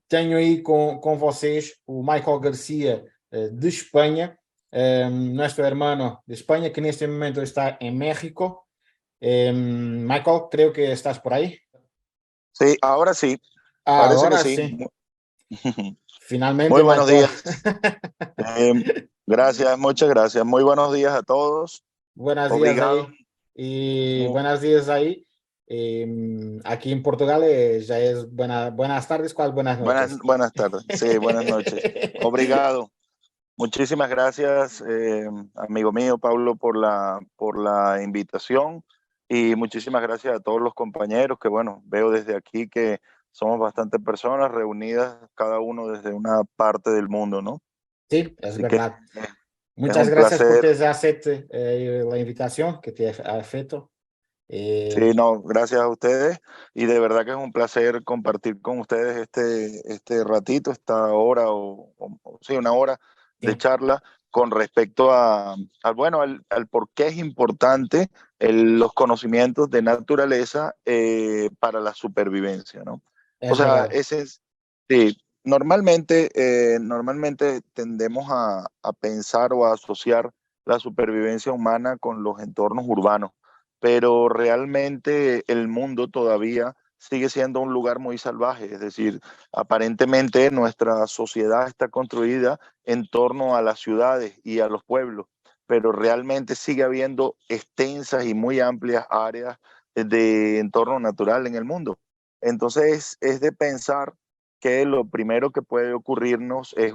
tenho aí com vocês o Michael Garcia, de Espanha, nuestro hermano de España, que en este momento está en México. Michael, creo que estás por ahí. Sí, ahora sí, parece que Ahora sí. sí, finalmente, Muy buenos Michael. días. Gracias, muchas gracias. Muy buenos días a todos. Buenos días Obrigado. ahí. Y Mu- buenos días ahí. Aquí en Portugal ya es buenas tardes, ¿cuál buenas Buenas, noches? buenas tardes. Sí, buenas noches. Obrigado. Muchísimas gracias, amigo mío, Pablo, por la invitación. Y muchísimas gracias a todos los compañeros que, bueno, veo desde aquí que somos bastantes personas reunidas, cada uno desde una parte del mundo, ¿no? Sí, es Así que verdad. es Muchas un gracias por placer. que acepte la invitación que te ha feito. Sí, no, gracias a ustedes y de verdad que es un placer compartir con ustedes este ratito, esta hora sí, una hora de Sí, charla con respecto al por qué es importante los conocimientos de naturaleza para la supervivencia, ¿no? O es sea, verdad. sí, normalmente tendemos a pensar o a asociar la supervivencia humana con los entornos urbanos, pero realmente el mundo todavía sigue siendo un lugar muy salvaje. Es decir, aparentemente nuestra sociedad está construida en torno a las ciudades y a los pueblos, pero realmente sigue habiendo extensas y muy amplias áreas de entorno natural en el mundo. Entonces es de pensar que lo primero que puede ocurrirnos es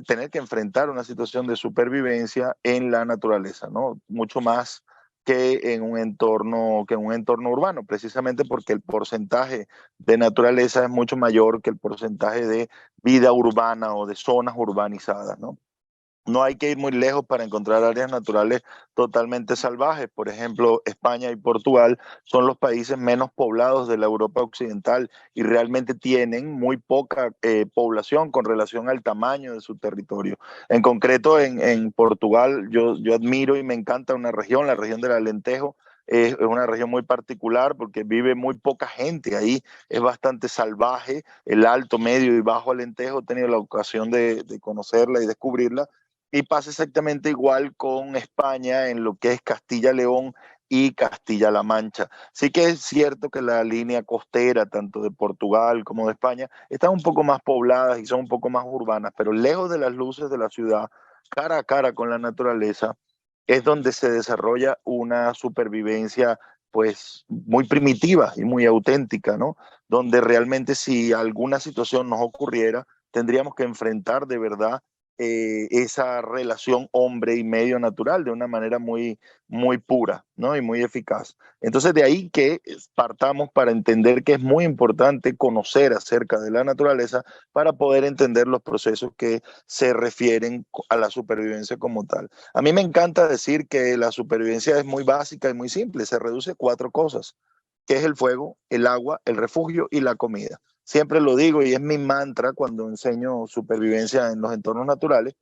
tener que enfrentar una situación de supervivencia en la naturaleza, ¿no? Mucho más que en un entorno urbano, precisamente porque el porcentaje de naturaleza es mucho mayor que el porcentaje de vida urbana o de zonas urbanizadas, ¿no? No hay que ir muy lejos para encontrar áreas naturales totalmente salvajes. Por ejemplo, España y Portugal son los países menos poblados de la Europa occidental y realmente tienen muy poca población con relación al tamaño de su territorio. En concreto, en Portugal, yo admiro y me encanta una región, la región del Alentejo. Es una región muy particular porque vive muy poca gente ahí, es bastante salvaje. El alto, medio y bajo Alentejo he tenido la ocasión de conocerla y descubrirla, y pasa exactamente igual con España en lo que es Castilla-León y Castilla-La Mancha. Sí que es cierto que la línea costera, tanto de Portugal como de España, están un poco más pobladas y son un poco más urbanas, pero lejos de las luces de la ciudad, cara a cara con la naturaleza, es donde se desarrolla una supervivencia pues muy primitiva y muy auténtica, ¿no? Donde realmente si alguna situación nos ocurriera, tendríamos que enfrentar de verdad esa relación hombre y medio natural de una manera muy pura, ¿no? Y muy eficaz. Entonces de ahí que partamos para entender que es muy importante conocer acerca de la naturaleza para poder entender los procesos que se refieren a la supervivencia como tal. A mí me encanta decir que la supervivencia es muy básica y muy simple, se reduce a 4 cosas, que es el fuego, el agua, el refugio y la comida. Siempre lo digo y es mi mantra cuando enseño supervivencia en los entornos naturales.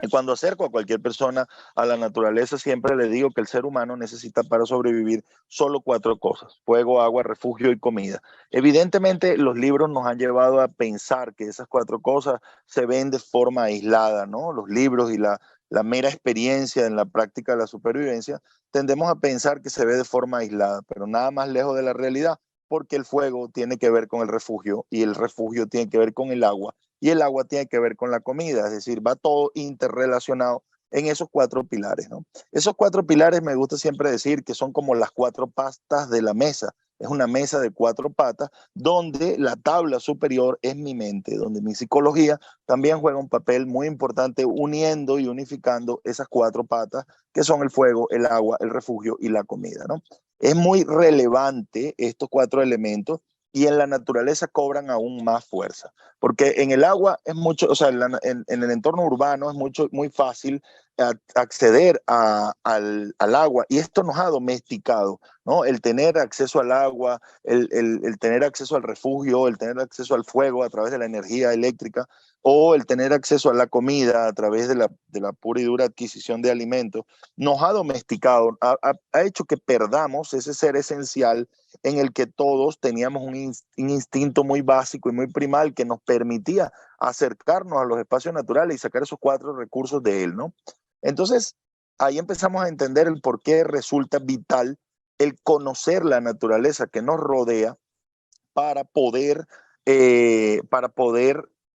Y cuando acerco a cualquier persona a la naturaleza, siempre le digo que el ser humano necesita para sobrevivir solo 4 cosas: fuego, agua, refugio y comida. Evidentemente, los libros nos han llevado a pensar que esas 4 cosas se ven de forma aislada, ¿no? Los libros y la mera experiencia en la práctica de la supervivencia, tendemos a pensar que se ve de forma aislada, pero nada más lejos de la realidad, porque el fuego tiene que ver con el refugio y el refugio tiene que ver con el agua y el agua tiene que ver con la comida, es decir, va todo interrelacionado en esos 4 pilares, ¿no? Esos 4 pilares me gusta siempre decir que son como las 4 patas de la mesa. Es una mesa de 4 patas donde la tabla superior es mi mente, donde mi psicología también juega un papel muy importante uniendo y unificando esas 4 patas que son el fuego, el agua, el refugio y la comida, ¿no? Es muy relevante estos 4 elementos y en la naturaleza cobran aún más fuerza, porque en el agua es mucho, o sea, en el entorno urbano es muy fácil acceder al agua, y esto nos ha domesticado, ¿no? El tener acceso al agua, el tener acceso al refugio, el tener acceso al fuego a través de la energía eléctrica, o el tener acceso a la comida a través de la pura y dura adquisición de alimentos, nos ha domesticado, ha hecho que perdamos ese ser esencial en el que todos teníamos un instinto muy básico y muy primal que nos permitía acercarnos a los espacios naturales y sacar esos 4 recursos de él, ¿no? Entonces, ahí empezamos a entender el por qué resulta vital el conocer la naturaleza que nos rodea para poder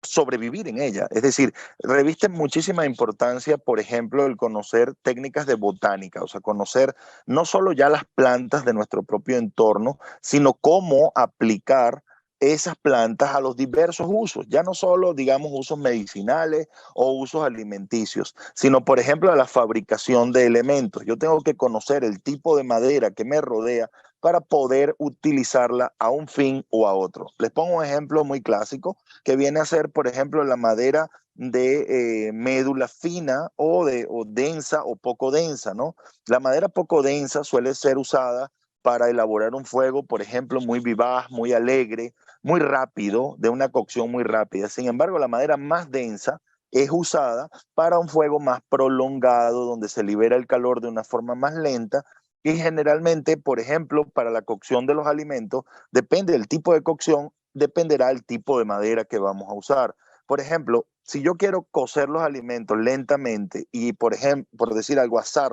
sobrevivir en ella. Es decir, reviste muchísima importancia, por ejemplo, el conocer técnicas de botánica, o sea, conocer no solo ya las plantas de nuestro propio entorno, sino cómo aplicar esas plantas a los diversos usos, ya no solo, digamos, usos medicinales o usos alimenticios, sino, por ejemplo, a la fabricación de elementos. Yo tengo que conocer el tipo de madera que me rodea para poder utilizarla a un fin o a otro. Les pongo un ejemplo muy clásico que viene a ser, por ejemplo, la madera de médula fina o densa o poco densa, ¿no? La madera poco densa suele ser usada para elaborar un fuego, por ejemplo, muy vivaz, muy alegre, muy rápido, de una cocción muy rápida. Sin embargo, la madera más densa es usada para un fuego más prolongado, donde se libera el calor de una forma más lenta, y generalmente, por ejemplo, para la cocción de los alimentos, depende del tipo de cocción, dependerá el tipo de madera que vamos a usar. Por ejemplo, si yo quiero cocer los alimentos lentamente y, por ejemplo, por decir algo, asar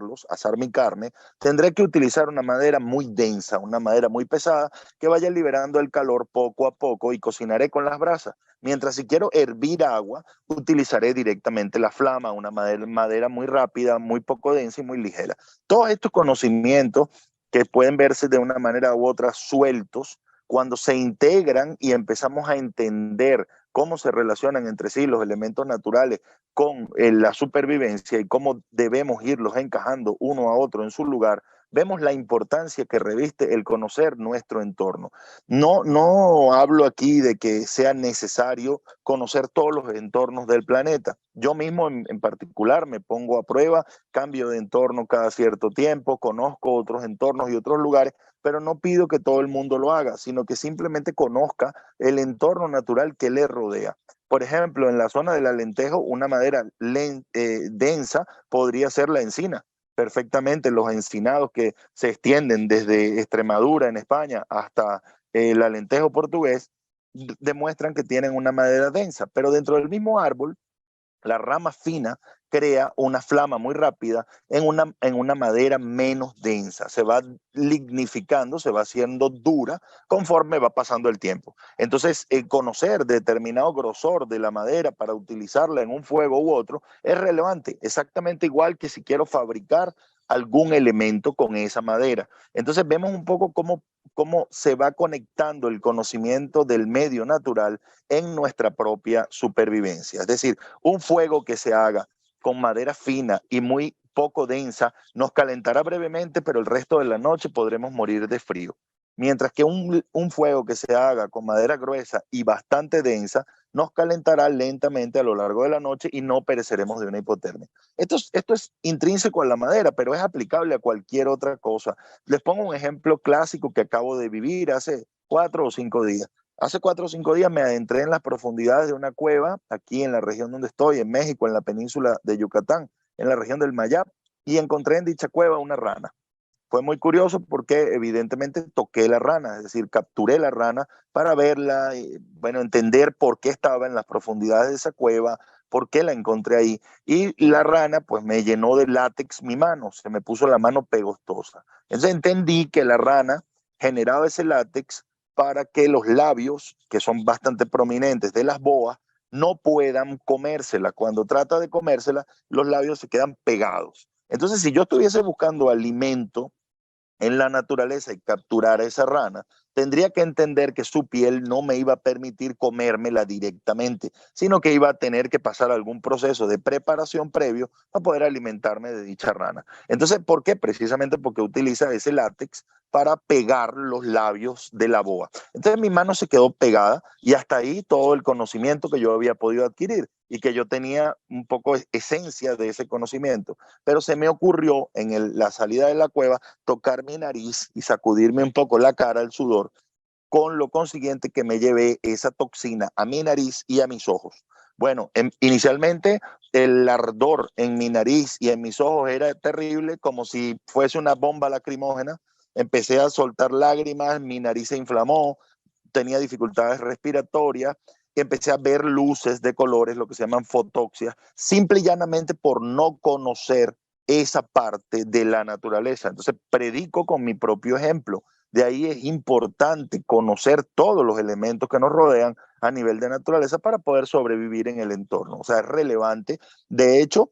mi carne, tendré que utilizar una madera muy densa, una madera muy pesada que vaya liberando el calor poco a poco, y cocinaré con las brasas. Mientras si quiero hervir agua, utilizaré directamente la flama, una madera muy rápida, muy poco densa y muy ligera. Todos estos conocimientos que pueden verse de una manera u otra sueltos, cuando se integran y empezamos a entender cómo se relacionan entre sí los elementos naturales con la supervivencia y cómo debemos irlos encajando uno a otro en su lugar, vemos la importancia que reviste el conocer nuestro entorno. No hablo aquí de que sea necesario conocer todos los entornos del planeta. Yo mismo en particular me pongo a prueba, cambio de entorno cada cierto tiempo, conozco otros entornos y otros lugares, pero no pido que todo el mundo lo haga, sino que simplemente conozca el entorno natural que le rodea. Por ejemplo, en la zona del Alentejo, una madera densa podría ser la encina. Perfectamente, los encinados que se extienden desde Extremadura en España hasta el Alentejo portugués demuestran que tienen una madera densa, pero dentro del mismo árbol la rama fina crea una flama muy rápida en una madera menos densa. Se va lignificando, se va haciendo dura conforme va pasando el tiempo. Entonces, conocer determinado grosor de la madera para utilizarla en un fuego u otro es relevante, exactamente igual que si quiero fabricar algún elemento con esa madera. Entonces, vemos un poco cómo se va conectando el conocimiento del medio natural en nuestra propia supervivencia. Es decir, un fuego que se haga con madera fina y muy poco densa nos calentará brevemente, pero el resto de la noche podremos morir de frío. Mientras que un fuego que se haga con madera gruesa y bastante densa nos calentará lentamente a lo largo de la noche y no pereceremos de una hipotermia. Esto es intrínseco a la madera, pero es aplicable a cualquier otra cosa. Les pongo un ejemplo clásico que acabo de vivir hace 4 o 5 días. Hace 4 o 5 días me adentré en las profundidades de una cueva aquí en la región donde estoy, en México, en la península de Yucatán, en la región del Mayab, y encontré en dicha cueva una rana. Fue muy curioso porque evidentemente toqué la rana, es decir, capturé la rana para verla, y, bueno, entender por qué estaba en las profundidades de esa cueva, por qué la encontré ahí. Y la rana pues me llenó de látex mi mano, se me puso la mano pegostosa. Entonces entendí que la rana generaba ese látex para que los labios, que son bastante prominentes de las boas, no puedan comérsela. Cuando trata de comérsela, los labios se quedan pegados. Entonces, si yo estuviese buscando alimento en la naturaleza y capturar a esa rana, tendría que entender que su piel no me iba a permitir comérmela directamente, sino que iba a tener que pasar algún proceso de preparación previo para poder alimentarme de dicha rana. Entonces, ¿por qué? Precisamente porque utiliza ese látex para pegar los labios de la boa. Entonces mi mano se quedó pegada y hasta ahí todo el conocimiento que yo había podido adquirir y que yo tenía un poco esencia de ese conocimiento. Pero se me ocurrió en la salida de la cueva tocar mi nariz y sacudirme un poco la cara, el sudor, con lo consiguiente que me llevé esa toxina a mi nariz y a mis ojos. Bueno, inicialmente el ardor en mi nariz y en mis ojos era terrible, como si fuese una bomba lacrimógena. Empecé a soltar lágrimas, mi nariz se inflamó, tenía dificultades respiratorias, empecé a ver luces de colores, lo que se llaman fotoxias, simple y llanamente por no conocer esa parte de la naturaleza. Entonces predico con mi propio ejemplo. De ahí es importante conocer todos los elementos que nos rodean a nivel de naturaleza para poder sobrevivir en el entorno. O sea, es relevante. De hecho,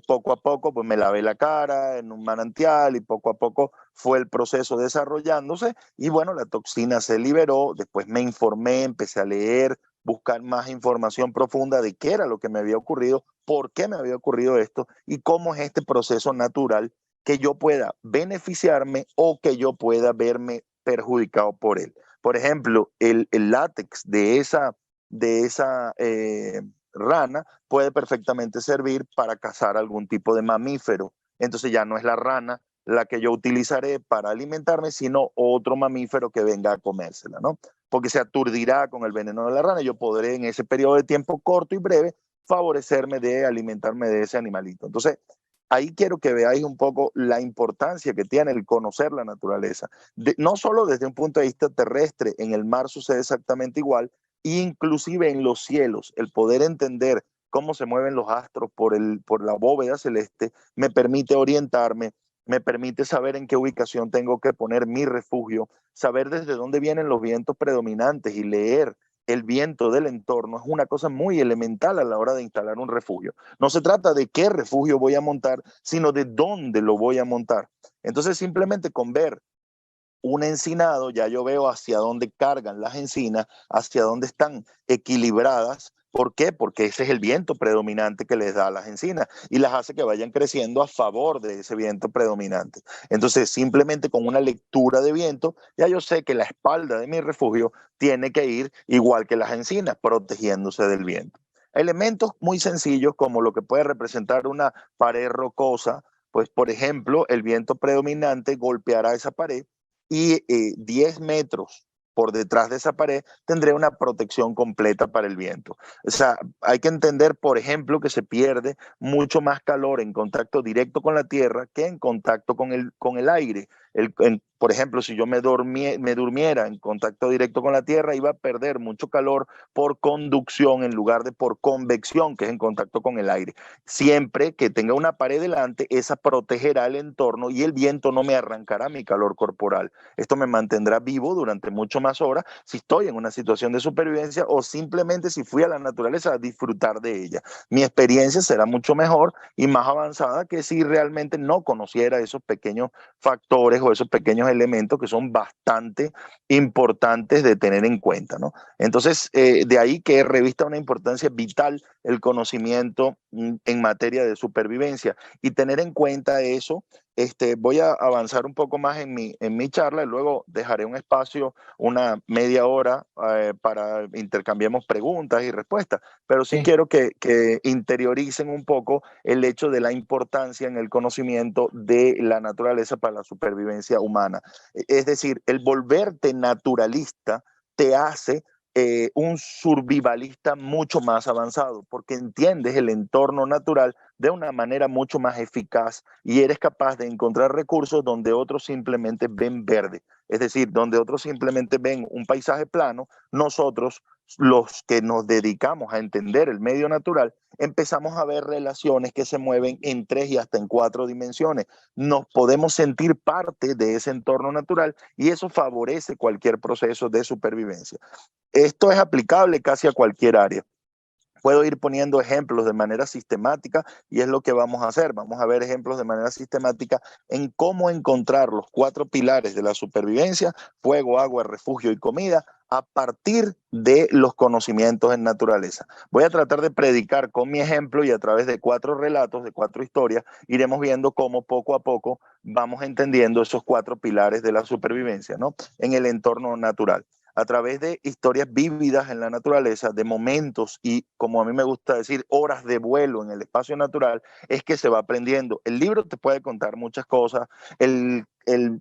poco a poco pues me lavé la cara en un manantial y poco a poco fue el proceso desarrollándose y bueno, la toxina se liberó, después me informé, empecé a leer, buscar más información profunda de qué era lo que me había ocurrido, por qué me había ocurrido esto y cómo es este proceso natural que yo pueda beneficiarme o que yo pueda verme perjudicado por él. Por ejemplo, el látex de esa rana puede perfectamente servir para cazar algún tipo de mamífero. Entonces ya no es la rana la que yo utilizaré para alimentarme, sino otro mamífero que venga a comérsela, ¿no? Porque se aturdirá con el veneno de la rana. Yo podré en ese periodo de tiempo corto y breve favorecerme de alimentarme de ese animalito. Entonces, ahí quiero que veáis un poco la importancia que tiene el conocer la naturaleza. No solo desde un punto de vista terrestre, en el mar sucede exactamente igual, inclusive en los cielos, el poder entender cómo se mueven los astros por la bóveda celeste me permite orientarme, me permite saber en qué ubicación tengo que poner mi refugio, saber desde dónde vienen los vientos predominantes y leer el viento del entorno es una cosa muy elemental a la hora de instalar un refugio. No se trata de qué refugio voy a montar, sino de dónde lo voy a montar. Entonces, simplemente con ver un encinado, ya yo veo hacia dónde cargan las encinas, hacia dónde están equilibradas. ¿Por qué? Porque ese es el viento predominante que les da a las encinas y las hace que vayan creciendo a favor de ese viento predominante. Entonces, simplemente con una lectura de viento, ya yo sé que la espalda de mi refugio tiene que ir igual que las encinas, protegiéndose del viento. Elementos muy sencillos como lo que puede representar una pared rocosa, pues por ejemplo, el viento predominante golpeará esa pared y 10 metros por detrás de esa pared tendré una protección completa para el viento. O sea, hay que entender, por ejemplo, que se pierde mucho más calor en contacto directo con la tierra que en contacto con el aire. Por ejemplo, si yo me durmiera en contacto directo con la tierra, iba a perder mucho calor por conducción en lugar de por convección, que es en contacto con el aire. Siempre que tenga una pared delante, esa protegerá el entorno y el viento no me arrancará mi calor corporal. Esto me mantendrá vivo durante mucho más horas si estoy en una situación de supervivencia o simplemente si fui a la naturaleza a disfrutar de ella. Mi experiencia será mucho mejor y más avanzada que si realmente no conociera esos pequeños factores o esos pequeños elementos que son bastante importantes de tener en cuenta, ¿no? Entonces, de ahí que revista una importancia vital el conocimiento en materia de supervivencia y tener en cuenta eso. Voy a avanzar un poco más en mi charla y luego dejaré un espacio, una media hora para intercambiemos preguntas y respuestas, pero sí Sí. quiero que interioricen un poco el hecho de la importancia en el conocimiento de la naturaleza para la supervivencia humana. Es decir, el volverte naturalista te hace un survivalista mucho más avanzado, porque entiendes el entorno natural de una manera mucho más eficaz y eres capaz de encontrar recursos donde otros simplemente ven verde. Es decir, donde otros simplemente ven un paisaje plano, nosotros, los que nos dedicamos a entender el medio natural, empezamos a ver relaciones que se mueven en 3 y hasta en 4 dimensiones. Nos podemos sentir parte de ese entorno natural y eso favorece cualquier proceso de supervivencia. Esto es aplicable casi a cualquier área. Puedo ir poniendo ejemplos de manera sistemática y es lo que vamos a hacer. Vamos a ver ejemplos de manera sistemática en cómo encontrar los 4 pilares de la supervivencia: fuego, agua, refugio y comida a partir de los conocimientos en naturaleza. Voy a tratar de predicar con mi ejemplo y a través de 4 relatos, de 4 historias, iremos viendo cómo poco a poco vamos entendiendo esos 4 pilares de la supervivencia, ¿no? En el entorno natural. A través de historias vívidas en la naturaleza, de momentos y, como a mí me gusta decir, horas de vuelo en el espacio natural, es que se va aprendiendo. El libro te puede contar muchas cosas,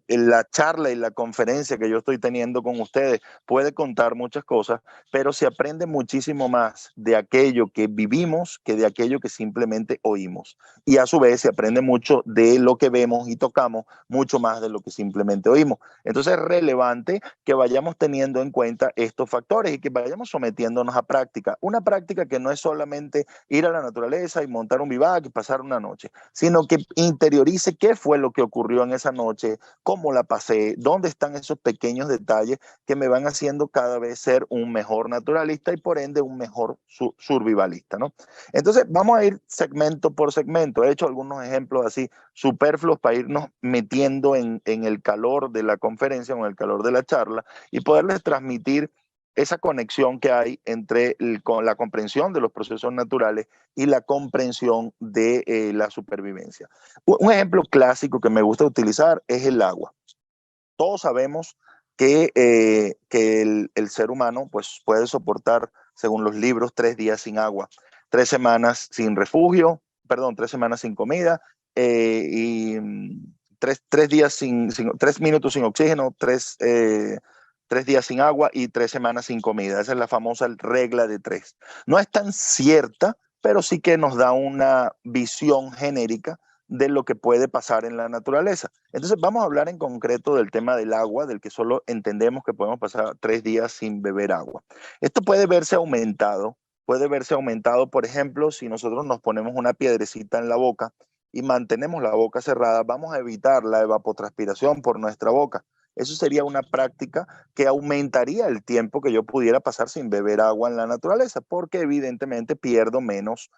la charla y la conferencia que yo estoy teniendo con ustedes puede contar muchas cosas, pero se aprende muchísimo más de aquello que vivimos que de aquello que simplemente oímos. Y a su vez se aprende mucho de lo que vemos y tocamos, mucho más de lo que simplemente oímos. Entonces es relevante que vayamos teniendo en cuenta estos factores y que vayamos sometiéndonos a práctica. Una práctica que no es solamente ir a la naturaleza y montar un bivac y pasar una noche, sino que interiorice qué fue lo que ocurrió en esa noche, cómo la pasé, dónde están esos pequeños detalles que me van haciendo cada vez ser un mejor naturalista y por ende un mejor survivalista, ¿no? Entonces vamos a ir segmento por segmento. He hecho algunos ejemplos así superfluos para irnos metiendo en el calor de la conferencia, en el calor de la charla y poderles transmitir esa conexión que hay entre con la comprensión de los procesos naturales y la comprensión de la supervivencia. Un ejemplo clásico que me gusta utilizar es el agua. Todos sabemos que el ser humano pues, puede soportar, según los libros, 3 días sin agua, 3 semanas sin refugio, perdón, 3 semanas sin comida y 3 días 3 minutos sin oxígeno, 3 días sin agua y 3 semanas sin comida. Esa es la famosa regla de 3. No es tan cierta, pero sí que nos da una visión genérica de lo que puede pasar en la naturaleza. Entonces vamos a hablar en concreto del tema del agua, del que solo entendemos que podemos pasar 3 días sin beber agua. Esto puede verse aumentado, por ejemplo, si nosotros nos ponemos una piedrecita en la boca y mantenemos la boca cerrada, vamos a evitar la evapotranspiración por nuestra boca. Eso sería una práctica que aumentaría el tiempo que yo pudiera pasar sin beber agua en la naturaleza, porque evidentemente pierdo menos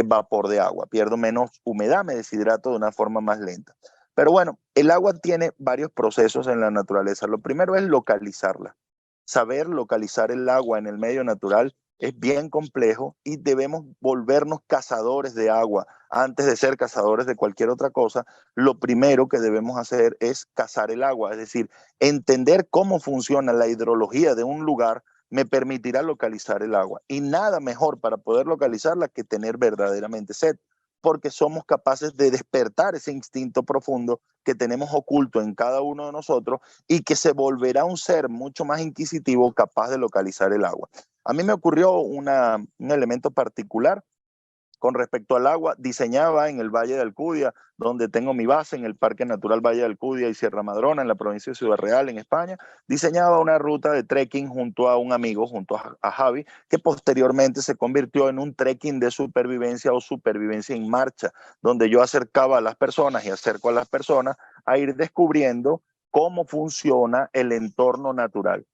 vapor de agua, pierdo menos humedad, me deshidrato de una forma más lenta. Pero bueno, el agua tiene varios procesos en la naturaleza. Lo primero es localizarla. Saber localizar el agua en el medio natural es bien complejo y debemos volvernos cazadores de agua. Antes de ser cazadores de cualquier otra cosa, lo primero que debemos hacer es cazar el agua, es decir, entender cómo funciona la hidrología de un lugar me permitirá localizar el agua. Y nada mejor para poder localizarla que tener verdaderamente sed, porque somos capaces de despertar ese instinto profundo que tenemos oculto en cada uno de nosotros y que se volverá un ser mucho más inquisitivo capaz de localizar el agua. A mí me ocurrió un elemento particular con respecto al agua. Diseñaba en el Valle de Alcudia, donde tengo mi base en el Parque Natural Valle de Alcudia y Sierra Madrona, en la provincia de Ciudad Real, en España. Diseñaba una ruta de trekking junto a un amigo, junto a Javi, que posteriormente se convirtió en un trekking de supervivencia o supervivencia en marcha, donde yo acercaba a las personas y acerco a las personas a ir descubriendo cómo funciona el entorno natural.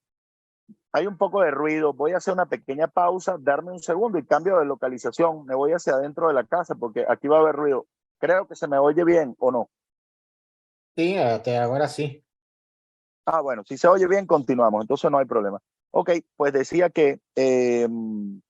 Hay un poco de ruido, voy a hacer una pequeña pausa, darme un segundo y cambio de localización. Me voy hacia adentro de la casa porque aquí va a haber ruido. Creo que se me oye bien o no. Sí, ahora sí. Ah, bueno, si se oye bien, continuamos, entonces no hay problema. Ok, pues decía que en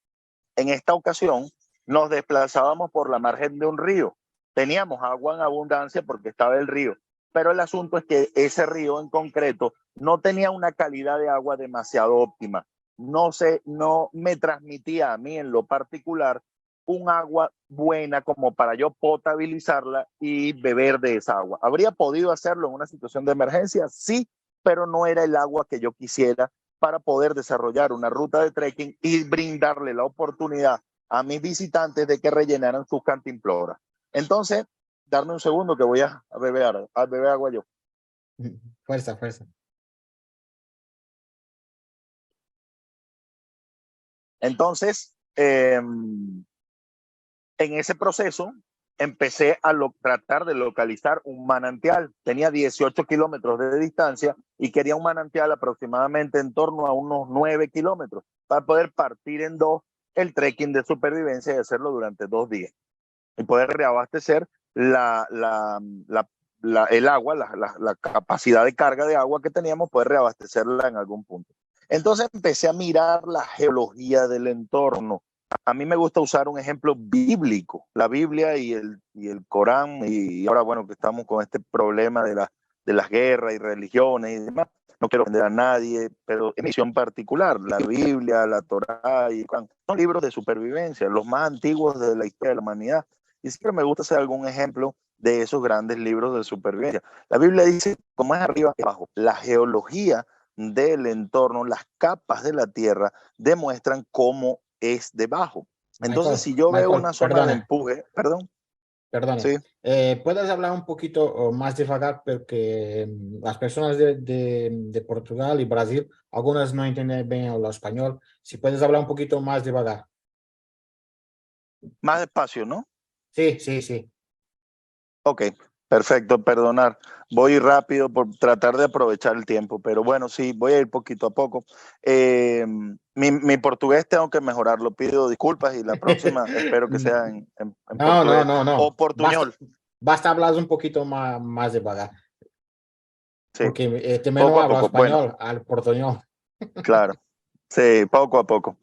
esta ocasión nos desplazábamos por la margen de un río. Teníamos agua en abundancia porque estaba el río, pero el asunto es que ese río en concreto no tenía una calidad de agua demasiado óptima. No me transmitía a mí en lo particular un agua buena como para yo potabilizarla y beber de esa agua. ¿Habría podido hacerlo en una situación de emergencia? Sí, pero no era el agua que yo quisiera para poder desarrollar una ruta de trekking y brindarle la oportunidad a mis visitantes de que rellenaran sus cantimploras. Entonces, darme un segundo que voy a beber agua yo. Fuerza, fuerza. Entonces, en ese proceso, empecé a tratar de localizar un manantial. Tenía 18 kilómetros de distancia y quería un manantial aproximadamente en torno a unos 9 kilómetros para poder partir en dos el trekking de supervivencia y hacerlo durante 2 días y poder reabastecer el agua, la capacidad de carga de agua que teníamos, poder reabastecerla en algún punto. Entonces empecé a mirar la geología del entorno. A mí me gusta usar un ejemplo bíblico, la Biblia y el Corán, y ahora bueno que estamos con este problema de las guerras y religiones y demás. No quiero ofender a nadie, pero en misión particular, la Biblia, la Torá y el Corán, son libros de supervivencia, los más antiguos de la historia de la humanidad. Y siempre me gusta hacer algún ejemplo de esos grandes libros de supervivencia. La Biblia dice, como es arriba y abajo, la geología del entorno, las capas de la tierra demuestran cómo es debajo. Entonces, si yo veo Michael, una zona de perdona, empuje, perdón, perdona. sí, ¿Puedes hablar un poquito más devagar? Porque las personas de Portugal y Brasil, algunas no entienden bien el español. Si puedes hablar un poquito más devagar. más despacio, ¿no? Sí, sí, sí. Ok, perfecto, perdonar. Voy rápido por tratar de aprovechar el tiempo, pero bueno, sí, voy a ir poquito a poco. Mi portugués tengo que mejorarlo, pido disculpas y la próxima espero que sea en No, no, portugués no, o no. Basta, portuñol. basta hablar un poquito más devagar, Sí, porque también no poco a hablo poco. Bueno, español al portuñol. claro. Sí, poco a poco,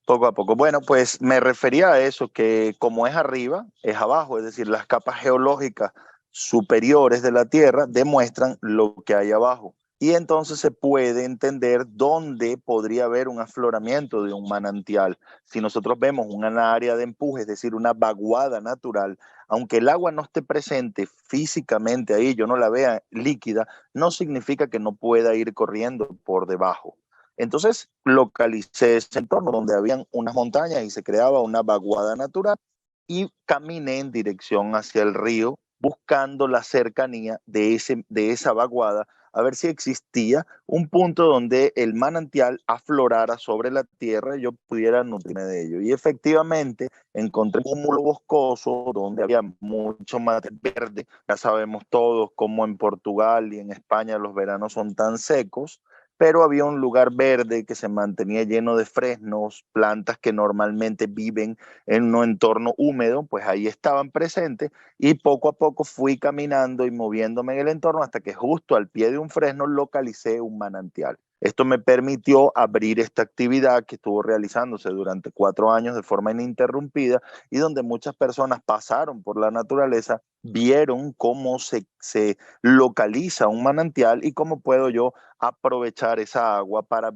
poco a poco. Bueno, pues me refería a eso, que como es arriba, es abajo, es decir, las capas geológicas superiores de la Tierra demuestran lo que hay abajo. Y entonces se puede entender dónde podría haber un afloramiento de un manantial. Si nosotros vemos una área de empuje, es decir, una vaguada natural, aunque el agua no esté presente físicamente ahí, yo no la vea líquida, no significa que no pueda ir corriendo por debajo. Entonces localicé ese entorno donde habían unas montañas y se creaba una vaguada natural y caminé en dirección hacia el río buscando la cercanía de esa vaguada a ver si existía un punto donde el manantial aflorara sobre la tierra y yo pudiera nutrirme de ello. Y efectivamente encontré un cúmulo boscoso donde había mucho más verde. Ya sabemos todos cómo en Portugal y en España los veranos son tan secos, pero había un lugar verde que se mantenía lleno de fresnos, plantas que normalmente viven en un entorno húmedo, pues ahí estaban presentes y poco a poco fui caminando y moviéndome en el entorno hasta que justo al pie de un fresno localicé un manantial. Esto me permitió abrir esta actividad que estuvo realizándose durante 4 años de forma ininterrumpida y donde muchas personas pasaron por la naturaleza, vieron cómo se localiza un manantial y cómo puedo yo aprovechar esa agua para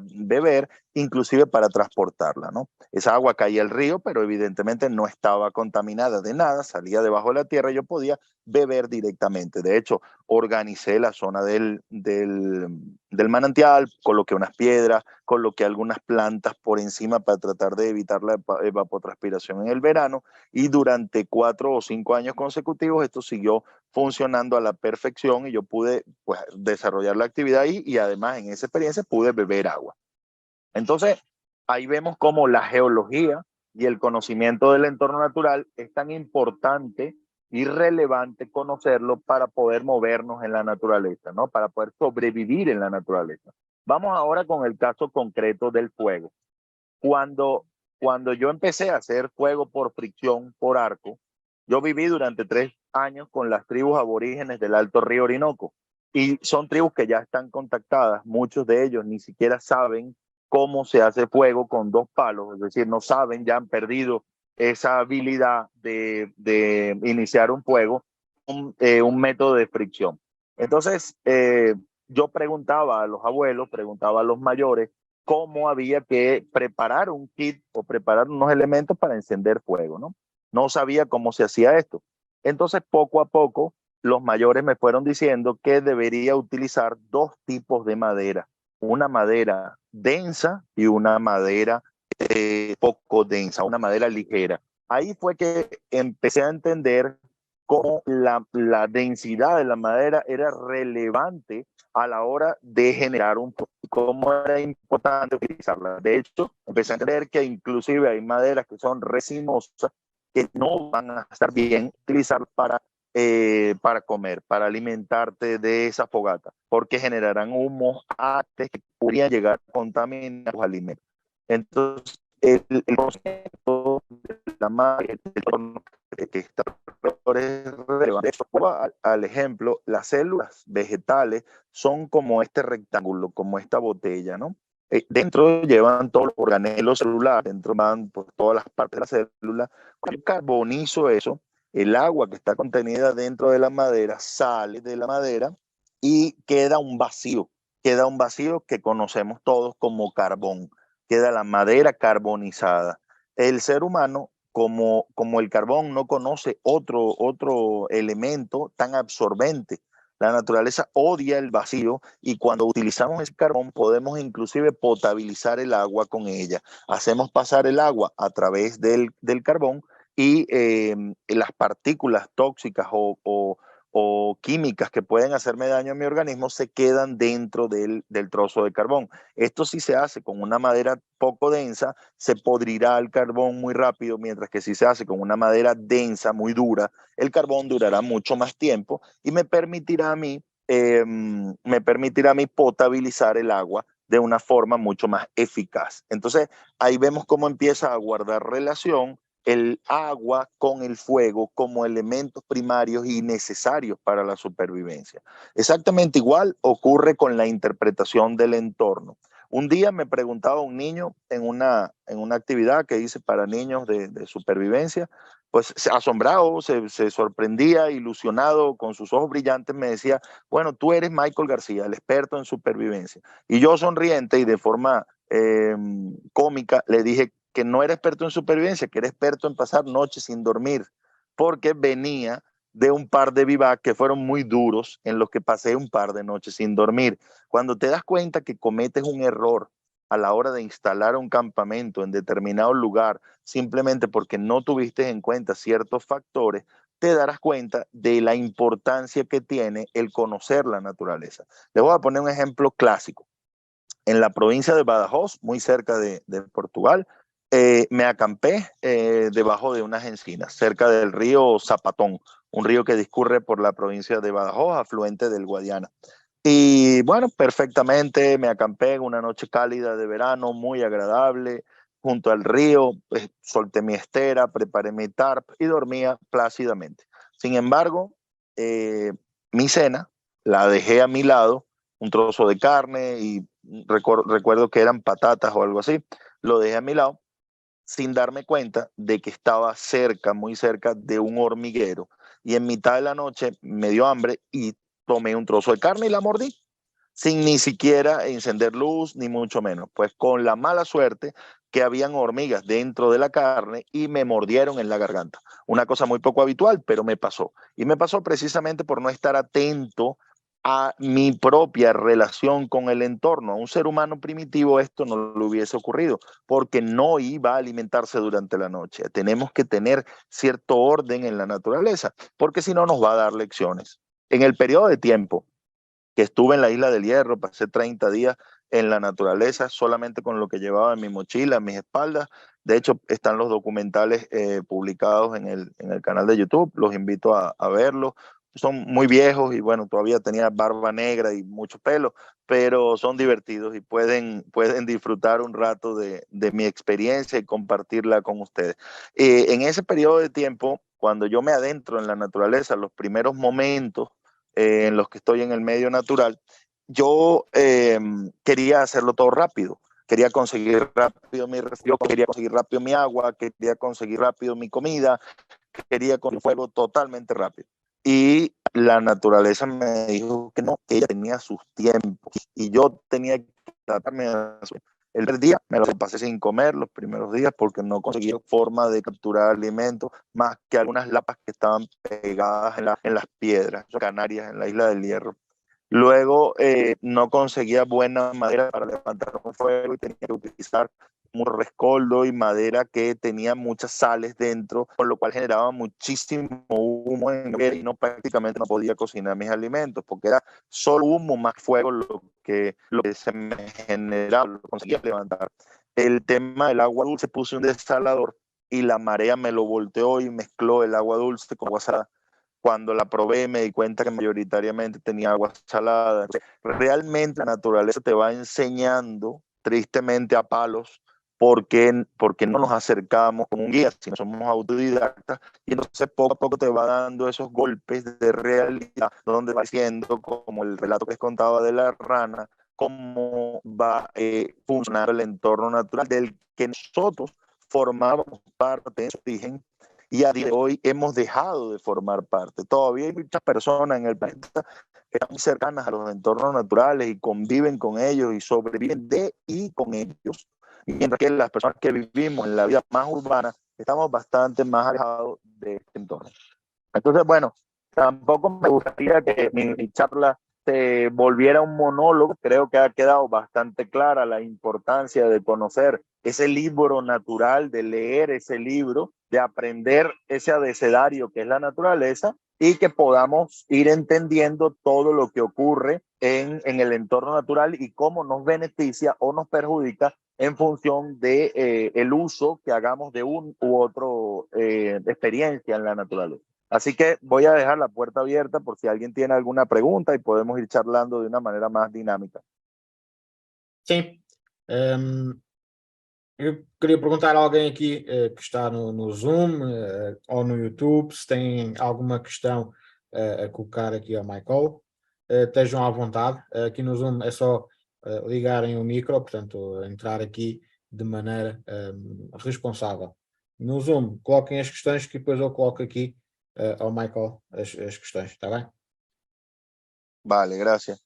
beber, inclusive para transportarla, ¿no? Esa agua caía al río, pero evidentemente no estaba contaminada de nada, salía debajo de la tierra y yo podía beber directamente. De hecho, organicé la zona del manantial, coloqué unas piedras, coloqué algunas plantas por encima para tratar de evitar la evapotranspiración en el verano y durante 4 o 5 años consecutivos esto siguió funcionando a la perfección y yo pude pues, desarrollar la actividad ahí y además en esa experiencia pude beber agua. Entonces, ahí vemos cómo la geología y el conocimiento del entorno natural es tan importante y relevante conocerlo para poder movernos en la naturaleza, ¿no? Para poder sobrevivir en la naturaleza. Vamos ahora con el caso concreto del fuego. Cuando, cuando yo empecé a hacer fuego por fricción, por arco, yo viví durante 3 años con las tribus aborígenes del Alto Río Orinoco. Y son tribus que ya están contactadas. Muchos de ellos ni siquiera saben cómo se hace fuego con 2 palos. Es decir, no saben, ya han perdido esa habilidad de iniciar un fuego, un método de fricción. Entonces, yo preguntaba a los abuelos, preguntaba a los mayores, cómo había que preparar un kit o preparar unos elementos para encender fuego, ¿no? No sabía cómo se hacía esto. Entonces, poco a poco, los mayores me fueron diciendo que debería utilizar 2 tipos de madera, una madera densa y una madera poco densa, una madera ligera. Ahí fue que empecé a entender cómo la densidad de la madera era relevante a la hora de generar un cómo era importante utilizarla. De hecho, empecé a entender que inclusive hay maderas que son resinosas que no van a estar bien utilizar para comer, para alimentarte de esa fogata, porque generarán humos antes que podrían llegar a contaminar los alimentos. Entonces, el concepto de la madre que está relevante. Al ejemplo, las células vegetales son como este rectángulo, como esta botella, ¿no? Dentro llevan todos los organelos celulares, dentro van pues, todas las partes de la célula. Cuando yo carbonizo eso, el agua que está contenida dentro de la madera sale de la madera y queda un vacío que conocemos todos como carbón, queda la madera carbonizada. El ser humano, como el carbón no conoce otro elemento tan absorbente, la naturaleza odia el vacío y cuando utilizamos ese carbón podemos inclusive potabilizar el agua con ella. Hacemos pasar el agua a través del carbón y las partículas tóxicas o químicas que pueden hacerme daño a mi organismo se quedan dentro del trozo de carbón. Esto sí se hace con una madera poco densa, se podrirá el carbón muy rápido, mientras que si se hace con una madera densa, muy dura, el carbón durará mucho más tiempo y me permitirá a mí potabilizar el agua de una forma mucho más eficaz. Entonces, ahí vemos cómo empieza a guardar relación el agua con el fuego como elementos primarios y necesarios para la supervivencia. Exactamente igual ocurre con la interpretación del entorno. Un día me preguntaba un niño en una actividad que hice para niños de supervivencia, pues asombrado, se sorprendía, ilusionado, con sus ojos brillantes, me decía, bueno, tú eres Michael García, el experto en supervivencia. Y yo sonriente y de forma cómica le dije que no era experto en supervivencia, que era experto en pasar noches sin dormir, porque venía de un par de vivac que fueron muy duros, en los que pasé un par de noches sin dormir. Cuando te das cuenta que cometes un error a la hora de instalar un campamento en determinado lugar, simplemente porque no tuviste en cuenta ciertos factores, te darás cuenta de la importancia que tiene el conocer la naturaleza. Les voy a poner un ejemplo clásico. En la provincia de Badajoz, muy cerca de Portugal, me acampé debajo de unas encinas, cerca del río Zapatón, un río que discurre por la provincia de Badajoz, afluente del Guadiana. Y bueno, perfectamente me acampé en una noche cálida de verano, muy agradable, junto al río, solté mi estera, preparé mi tarp y dormía plácidamente. Sin embargo, eh, mi cena la dejé a mi lado, un trozo de carne y recuerdo que eran patatas o algo así, lo dejé a mi lado sin darme cuenta de que estaba cerca, muy cerca de un hormiguero. Y en mitad de la noche me dio hambre y tomé un trozo de carne y la mordí, sin ni siquiera encender luz, ni mucho menos. Pues con la mala suerte que habían hormigas dentro de la carne y me mordieron en la garganta. Una cosa muy poco habitual, pero me pasó. Y me pasó precisamente por no estar atento a mi propia relación con el entorno. A un ser humano primitivo esto no le hubiese ocurrido porque no iba a alimentarse durante la noche. Tenemos que tener cierto orden en la naturaleza porque si no nos va a dar lecciones. En el periodo de tiempo que estuve en la Isla del Hierro, pasé 30 días en la naturaleza solamente con lo que llevaba en mi mochila, en mis espaldas. De hecho, están los documentales publicados en el canal de YouTube, los invito a verlos. Son muy viejos y bueno, todavía tenía barba negra y mucho pelo, pero son divertidos y pueden disfrutar un rato de mi experiencia y compartirla con ustedes. En ese periodo de tiempo, cuando yo me adentro en la naturaleza, los primeros momentos en los que estoy en el medio natural, yo quería hacerlo todo rápido. Quería conseguir rápido mi refresco, quería conseguir rápido mi agua, quería conseguir rápido mi comida, quería con el fuego totalmente rápido. Y la naturaleza me dijo que no, que ella tenía sus tiempos y yo tenía que tratarme a su. El primer día me lo pasé sin comer los primeros días porque no conseguía forma de capturar alimentos más que algunas lapas que estaban pegadas en las piedras canarias en la Isla del Hierro. Luego no conseguía buena madera para levantar un fuego y tenía que utilizar un rescoldo y madera que tenía muchas sales dentro, con lo cual generaba muchísimo humo y no prácticamente no podía cocinar mis alimentos porque era solo humo más fuego lo que se me generaba, lo conseguía levantar. El tema del agua dulce, puse un desalador y la marea me lo volteó y mezcló el agua dulce con agua salada. Cuando la probé me di cuenta que mayoritariamente tenía agua salada. Realmente la naturaleza te va enseñando tristemente a palos porque no nos acercamos con un guía, sino somos autodidactas y entonces poco a poco te va dando esos golpes de realidad donde va siendo como el relato que les contaba de la rana, cómo va funcionando el entorno natural del que nosotros formábamos parte en su origen y a día de hoy hemos dejado de formar parte. Todavía hay muchas personas en el planeta que están muy cercanas a los entornos naturales y conviven con ellos y sobreviven de y con ellos, mientras que las personas que vivimos en la vida más urbana estamos bastante más alejados de este entorno. Entonces, bueno, tampoco me gustaría que mi charla se volviera un monólogo. Creo que ha quedado bastante clara la importancia de conocer ese libro natural, de leer ese libro, de aprender ese abecedario que es la naturaleza y que podamos ir entendiendo todo lo que ocurre en el entorno natural y cómo nos beneficia o nos perjudica en función de el uso que hagamos de un u otro experiencia en la naturaleza. Así que voy a dejar la puerta abierta por si alguien tiene alguna pregunta y podemos ir charlando de una manera más dinámica. Sim. Eu queria perguntar a alguém aqui que está no Zoom ou no YouTube se tem alguma questão a colocar aqui ao Michael. Estejam à vontade. Aqui no Zoom é só ligarem o micro, portanto, entrar aqui de maneira responsável. No Zoom, coloquem as questões que depois eu coloco aqui ao Michael as questões, está bem? Vale, gracias.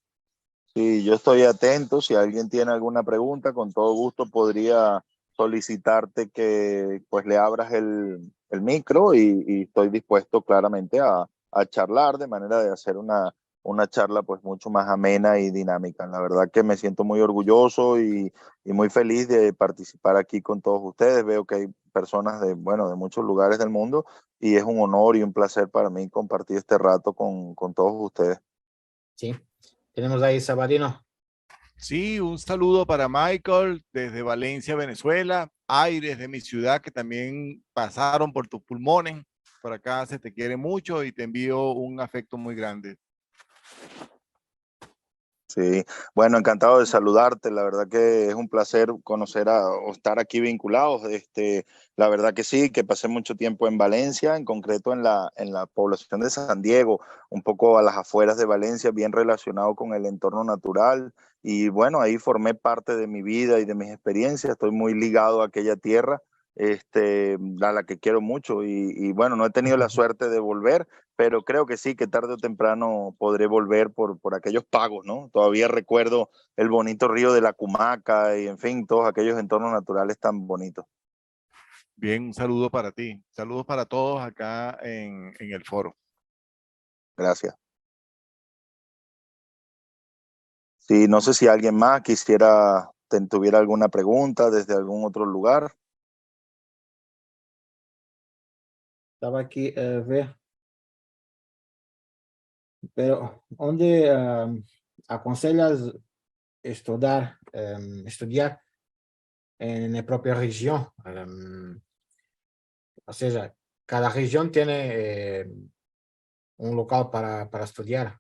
Sí, yo estoy atento. Si alguien tiene alguna pregunta, con todo gusto podría solicitarte que pues le abras el micro y estoy dispuesto claramente a charlar de manera de hacer una charla pues mucho más amena y dinámica. La verdad que me siento muy orgulloso y muy feliz de participar aquí con todos ustedes. Veo que hay personas de, bueno, de muchos lugares del mundo y es un honor y un placer para mí compartir este rato con todos ustedes. Sim. Tenemos ahí Sabarino. Sí, un saludo para Michael desde Valencia, Venezuela, aires de mi ciudad que también pasaron por tus pulmones. Por acá se te quiere mucho y te envío un afecto muy grande. Sí, bueno, encantado de saludarte. La verdad que es un placer conocer o estar aquí vinculados. La verdad que sí, que pasé mucho tiempo en Valencia, en concreto en la población de San Diego, un poco a las afueras de Valencia, bien relacionado con el entorno natural. Y bueno, ahí formé parte de mi vida y de mis experiencias. Estoy muy ligado a aquella tierra, a la que quiero mucho. Y bueno, no he tenido la suerte de volver, pero creo que sí, que tarde o temprano podré volver por aquellos pagos, ¿no? Todavía recuerdo el bonito río de la Cumaca y, en fin, todos aquellos entornos naturales tan bonitos. Bien, un saludo para ti. Saludos para todos acá en el foro. Gracias. Sí, no sé si alguien más tuviera alguna pregunta desde algún otro lugar. Estaba aquí a ver. Pero, ¿dónde aconselhas estudiar en la propia región? O sea, cada región tiene un local para estudiar.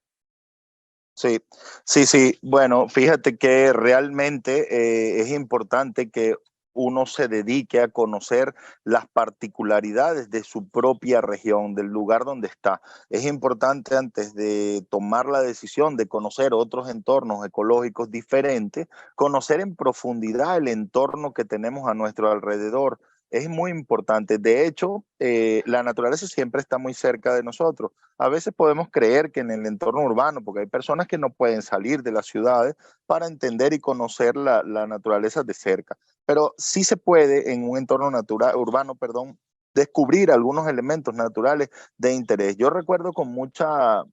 Sí, sí, sí. Bueno, fíjate que realmente es importante que uno se dedique a conocer las particularidades de su propia región, del lugar donde está. Es importante antes de tomar la decisión de conocer otros entornos ecológicos diferentes, conocer en profundidad el entorno que tenemos a nuestro alrededor. Es muy importante. De hecho, la naturaleza siempre está muy cerca de nosotros. A veces podemos creer que en el entorno urbano, porque hay personas que no pueden salir de las ciudades para entender y conocer la naturaleza de cerca, pero sí se puede en un entorno urbano, perdón, descubrir algunos elementos naturales de interés. Yo recuerdo con mucha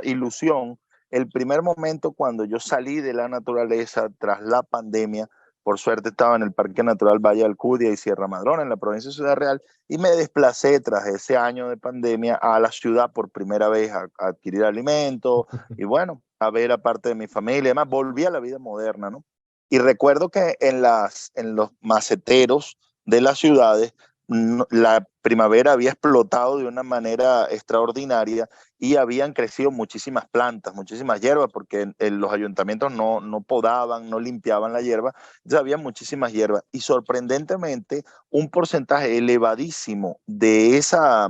ilusión el primer momento cuando yo salí de la naturaleza tras la pandemia. Por suerte estaba en el Parque Natural Valle Alcudia y Sierra Madrona, en la provincia de Ciudad Real, y me desplacé tras ese año de pandemia a la ciudad por primera vez a adquirir alimentos y bueno, a ver a parte de mi familia. Además, volví a la vida moderna, ¿no? Y recuerdo que en los maceteros de las ciudades, la primavera había explotado de una manera extraordinaria y habían crecido muchísimas plantas, muchísimas hierbas, porque los ayuntamientos no podaban, no limpiaban la hierba, entonces había muchísimas hierbas. Y sorprendentemente, un porcentaje elevadísimo de esa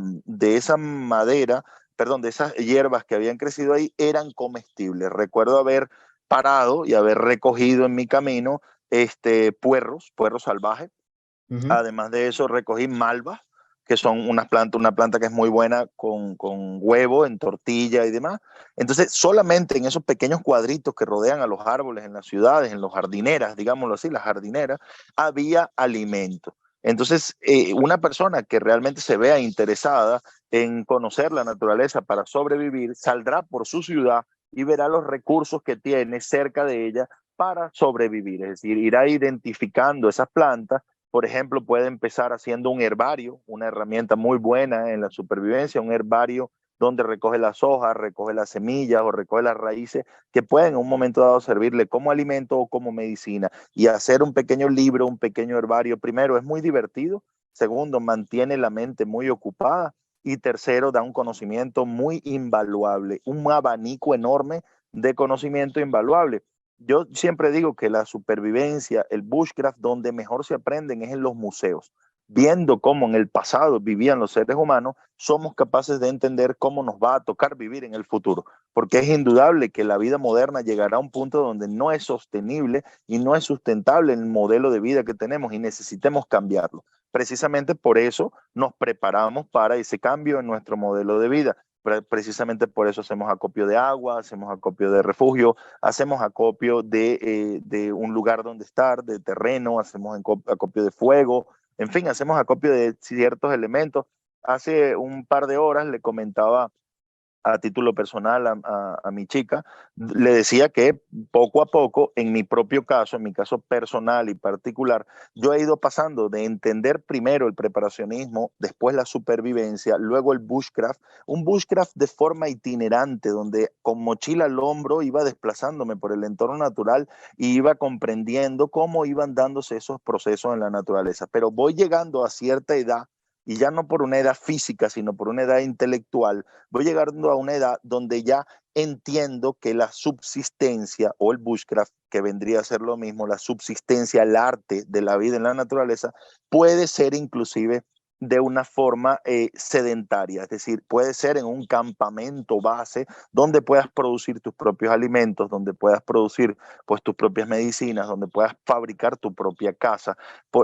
madera, perdón, de esas hierbas que habían crecido ahí, eran comestibles. Recuerdo haber parado y haber recogido en mi camino puerros salvajes. Además de eso, recogí malvas, que son una planta que es muy buena con huevo en tortilla y demás. Entonces, solamente en esos pequeños cuadritos que rodean a los árboles en las ciudades, en las jardineras, digámoslo así, las jardineras, había alimento. Entonces, una persona que realmente se vea interesada en conocer la naturaleza para sobrevivir, saldrá por su ciudad y verá los recursos que tiene cerca de ella para sobrevivir. Es decir, irá identificando esas plantas. Por ejemplo, puede empezar haciendo un herbario, una herramienta muy buena en la supervivencia, un herbario donde recoge las hojas, recoge las semillas o recoge las raíces que pueden en un momento dado servirle como alimento o como medicina. Y hacer un pequeño libro, un pequeño herbario, primero, es muy divertido. Segundo, mantiene la mente muy ocupada. Y tercero, da un conocimiento muy invaluable, un abanico enorme de conocimiento invaluable. Yo siempre digo que la supervivencia, el bushcraft, donde mejor se aprenden es en los museos. Viendo cómo en el pasado vivían los seres humanos, somos capaces de entender cómo nos va a tocar vivir en el futuro. Porque es indudable que la vida moderna llegará a un punto donde no es sostenible y no es sustentable el modelo de vida que tenemos y necesitemos cambiarlo. Precisamente por eso nos preparamos para ese cambio en nuestro modelo de vida. Precisamente por eso hacemos acopio de agua, hacemos acopio de refugio, hacemos acopio de un lugar donde estar, de terreno, hacemos acopio de fuego, en fin, hacemos acopio de ciertos elementos. Hace un par de horas le comentaba a título personal a mi chica, le decía que poco a poco, en mi propio caso, en mi caso personal y particular, yo he ido pasando de entender primero el preparacionismo, después la supervivencia, luego el bushcraft, un bushcraft de forma itinerante, donde con mochila al hombro iba desplazándome por el entorno natural y iba comprendiendo cómo iban dándose esos procesos en la naturaleza. Pero voy llegando a cierta edad, y ya no por una edad física, sino por una edad intelectual, voy llegando a una edad donde ya entiendo que la subsistencia o el bushcraft, que vendría a ser lo mismo, la subsistencia, el arte de la vida en la naturaleza, puede ser inclusive de una forma sedentaria, es decir, puede ser en un campamento base donde puedas producir tus propios alimentos, donde puedas producir pues tus propias medicinas, donde puedas fabricar tu propia casa.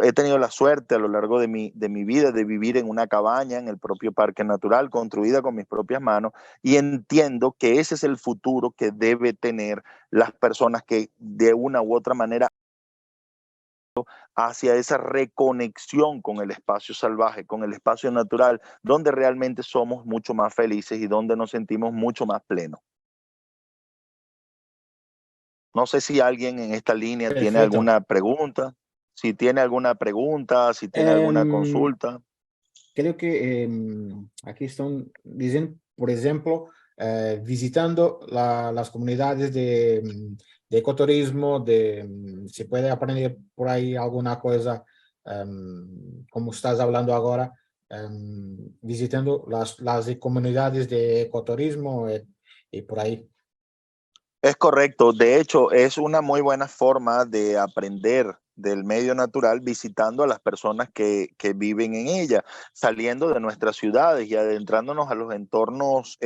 He tenido la suerte a lo largo de mi vida de vivir en una cabaña en el propio parque natural, construida con mis propias manos, y entiendo que ese es el futuro que debe tener las personas que de una u otra manera hacia esa reconexión con el espacio salvaje, con el espacio natural, donde realmente somos mucho más felices y donde nos sentimos mucho más plenos. No sé si alguien en esta línea tiene Perfecto. alguna pregunta, si tiene alguna pregunta, si tiene alguna Em, consulta. Creo que aquí están, dicen, por ejemplo, visitando las comunidades de ecoturismo, se puede aprender por ahí alguna cosa, como estás hablando ahora, visitando las comunidades de ecoturismo y por ahí. Es correcto. De hecho, es una muy buena forma de aprender del medio natural visitando a las personas que viven en ella, saliendo de nuestras ciudades y adentrándonos a los entornos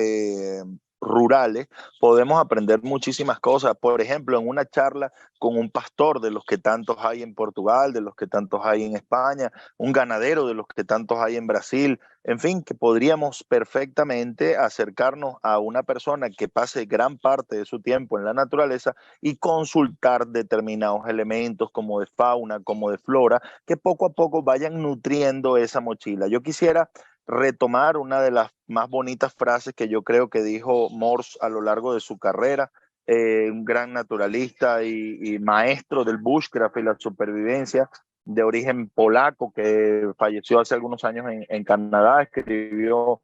rurales, podemos aprender muchísimas cosas. Por ejemplo, en una charla con un pastor de los que tantos hay en Portugal, de los que tantos hay en España, un ganadero de los que tantos hay en Brasil, en fin, que podríamos perfectamente acercarnos a una persona que pase gran parte de su tiempo en la naturaleza y consultar determinados elementos como de fauna, como de flora, que poco a poco vayan nutriendo esa mochila. Yo quisiera retomar una de las más bonitas frases que yo creo que dijo Morse a lo largo de su carrera, un gran naturalista y maestro del bushcraft y la supervivencia, de origen polaco, que falleció hace algunos años en Canadá, escribió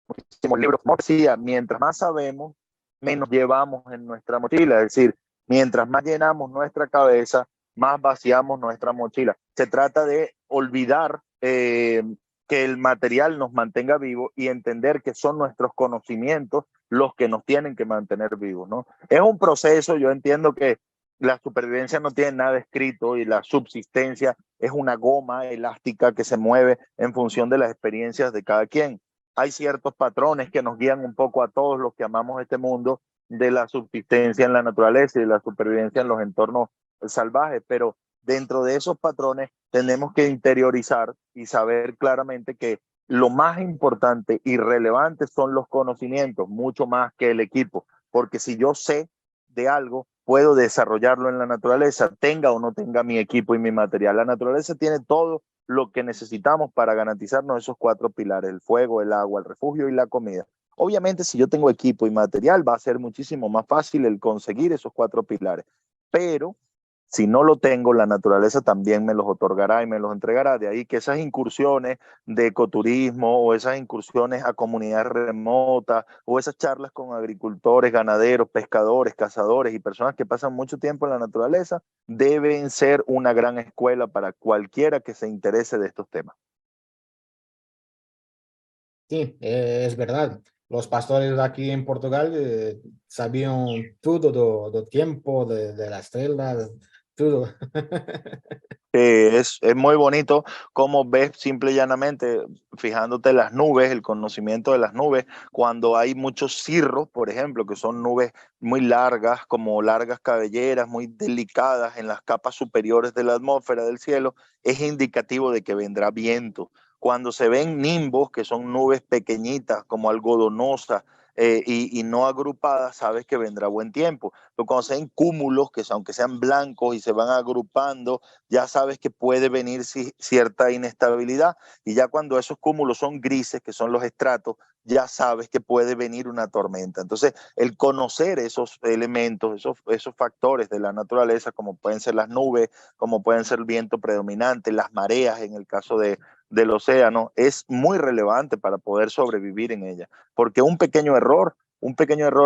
muchísimos libros. Como decía, mientras más sabemos, menos llevamos en nuestra mochila. Es decir, mientras más llenamos nuestra cabeza, más vaciamos nuestra mochila. Se trata de olvidar que el material nos mantenga vivos y entender que son nuestros conocimientos los que nos tienen que mantener vivos, ¿no? Es un proceso, yo entiendo que la supervivencia no tiene nada escrito y la subsistencia es una goma elástica que se mueve en función de las experiencias de cada quien. hay ciertos patrones que nos guían un poco a todos los que amamos este mundo de la subsistencia en la naturaleza y de la supervivencia en los entornos salvajes, pero dentro de esos patrones tenemos que interiorizar y saber claramente que lo más importante y relevante son los conocimientos, mucho más que el equipo, porque si yo sé de algo, puedo desarrollarlo en la naturaleza, tenga o no tenga mi equipo y mi material. La naturaleza tiene todo lo que necesitamos para garantizarnos esos 4 pilares: el fuego, el agua, el refugio y la comida. Obviamente, si yo tengo equipo y material, va a ser muchísimo más fácil el conseguir esos 4 pilares, pero si no lo tengo, la naturaleza también me los otorgará y me los entregará. De ahí que esas incursiones de ecoturismo o esas incursiones a comunidades remotas o esas charlas con agricultores, ganaderos, pescadores, cazadores y personas que pasan mucho tiempo en la naturaleza deben ser una gran escuela para cualquiera que se interese de estos temas. Sí, es verdad. Los pastores aquí en Portugal sabían todo do tiempo, de las estrellas, todo. Es muy bonito cómo ves simple y llanamente, fijándote en las nubes, el conocimiento de las nubes, cuando hay muchos cirros, por ejemplo, que son nubes muy largas, como largas cabelleras, muy delicadas en las capas superiores de la atmósfera del cielo, es indicativo de que vendrá viento. Cuando se ven nimbos, que son nubes pequeñitas, como algodonosas, y no agrupadas, sabes que vendrá buen tiempo. Pero cuando se ven cúmulos, que aunque sean blancos y se van agrupando, ya sabes que puede venir cierta inestabilidad, y ya cuando esos cúmulos son grises, que son los estratos, ya sabes que puede venir una tormenta. Entonces, el conocer esos elementos, esos factores de la naturaleza, como pueden ser las nubes, como pueden ser el viento predominante, las mareas en el caso del océano, es muy relevante para poder sobrevivir en ella, porque un pequeño error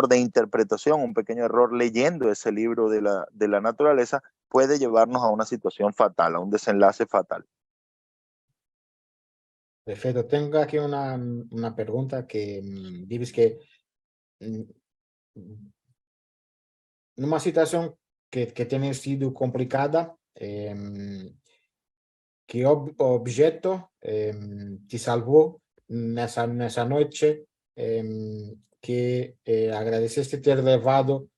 de interpretación, un pequeño error leyendo ese libro de la naturaleza puede llevarnos a una situación fatal, a un desenlace fatal. Perfecto. Tengo aquí una pregunta que dices que mm, en una situación que tiene sido complicada, ¿qué objeto te salvó en esa noche que agradeciste ter llevado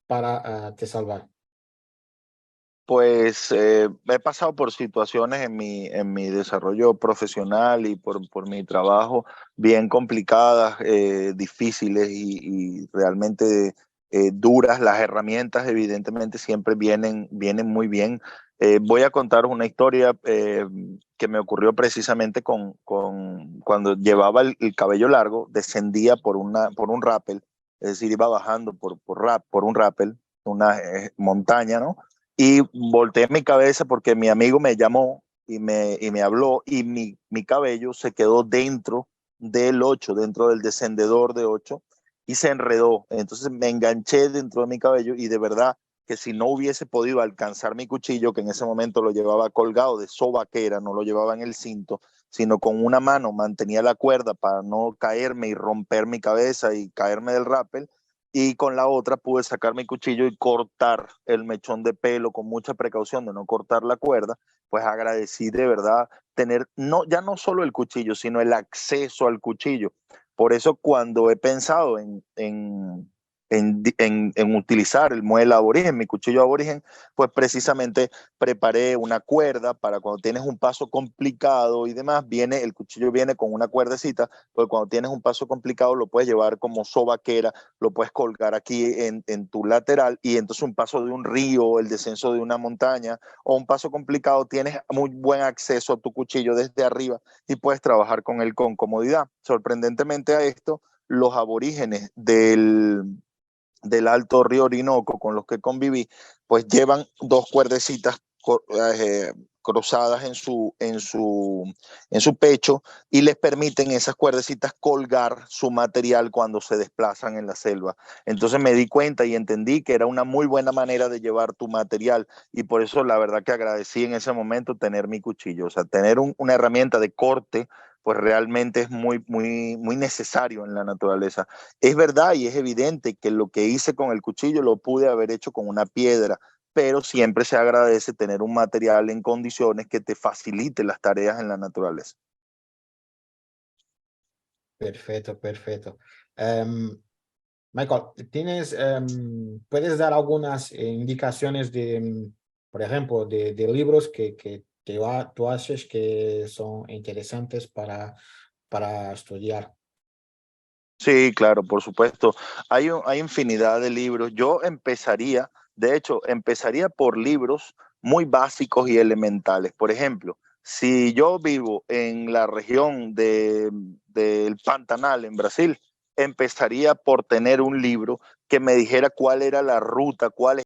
para te salvar? Pues he pasado por situaciones en mi desarrollo profesional y por mi trabajo bien complicadas, difíciles y realmente duras. Las herramientas evidentemente siempre vienen muy bien. Voy a contar una historia que me ocurrió precisamente con cuando llevaba el cabello largo, descendía por un rappel, es decir, iba bajando por un rappel, una montaña, ¿no? Y volteé mi cabeza porque mi amigo me llamó y me habló, y mi cabello se quedó dentro del 8, dentro del descendedor de 8, y se enredó. Entonces me enganché dentro de mi cabello, y de verdad que si no hubiese podido alcanzar mi cuchillo, que en ese momento lo llevaba colgado de sobaquera, no lo llevaba en el cinto, sino con una mano mantenía la cuerda para no caerme y romper mi cabeza y caerme del rappel, y con la otra pude sacar mi cuchillo y cortar el mechón de pelo con mucha precaución de no cortar la cuerda. Pues agradecí de verdad tener ya no solo el cuchillo, sino el acceso al cuchillo. Por eso cuando he pensado en utilizar el muelle aborigen, mi cuchillo aborigen, pues precisamente preparé una cuerda para cuando tienes un paso complicado y demás, el cuchillo viene con una cuerdecita, pues cuando tienes un paso complicado lo puedes llevar como sobaquera, lo puedes colgar aquí en tu lateral, y entonces un paso de un río, el descenso de una montaña o un paso complicado, tienes muy buen acceso a tu cuchillo desde arriba y puedes trabajar con él con comodidad. Sorprendentemente a esto, los aborígenes del Alto Río Orinoco con los que conviví, pues llevan 2 cuerdecitas cruzadas en su pecho, y les permiten esas cuerdecitas colgar su material cuando se desplazan en la selva. Entonces me di cuenta y entendí que era una muy buena manera de llevar tu material, y por eso la verdad que agradecí en ese momento tener mi cuchillo, o sea, tener una herramienta de corte, pues realmente es muy necesario en la naturaleza. Es verdad y es evidente que lo que hice con el cuchillo lo pude haber hecho con una piedra, pero siempre se agradece tener un material en condiciones que te facilite las tareas en la naturaleza. Perfecto, perfecto. Michael, ¿puedes dar algunas indicaciones de, por ejemplo, de libros que tú haces que son interesantes para estudiar? Sí, claro, por supuesto. Hay infinidad de libros. Yo empezaría, de hecho, empezaría por libros muy básicos y elementales. Por ejemplo, si yo vivo en la región del Pantanal, en Brasil, empezaría por tener un libro que me dijera cuál era la ruta, cuál